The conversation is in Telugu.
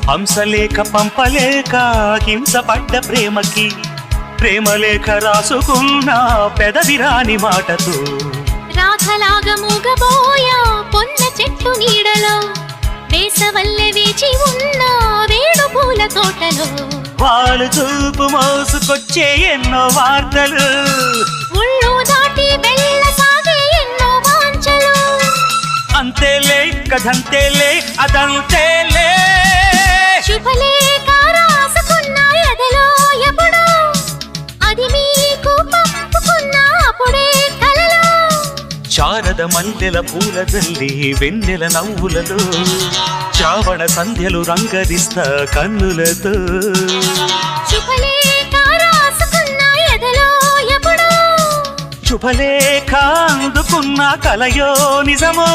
హంసలేఖ పంపలేక హింసపడ్డ ప్రేమకి ప్రేమలేఖ రాసుకున్న పెదవిరాని మాటతో రాధలాగా మూగబోయా పొన్న చెట్టు నీడలో వేసవల్లె వేచి ఉన్న వేణు పూల తోటలో వాళ్ళు చూపు మోసుకొచ్చే ఎన్నో వార్తలు ఉళ్ళు దాటి వెళ్ళసాగే ఎన్నో వాంఛలు అంతేలే కథంతేలే అదంతేలే శుభలేఖ రాసుకున్న ఎదలో ఎప్పుడో అది మీకు పంపుకున్న అప్పుడే కలలో శారద మల్లెల పూల జల్లి వెన్నెల నవ్వులలో శ్రావణ సంధ్యలు రంగరిస్తా కన్నులతో శుభలేఖ రాసుకున్న ఎదలో ఎప్పుడో శుభలేఖ అందుకున్న కలయో నిజమో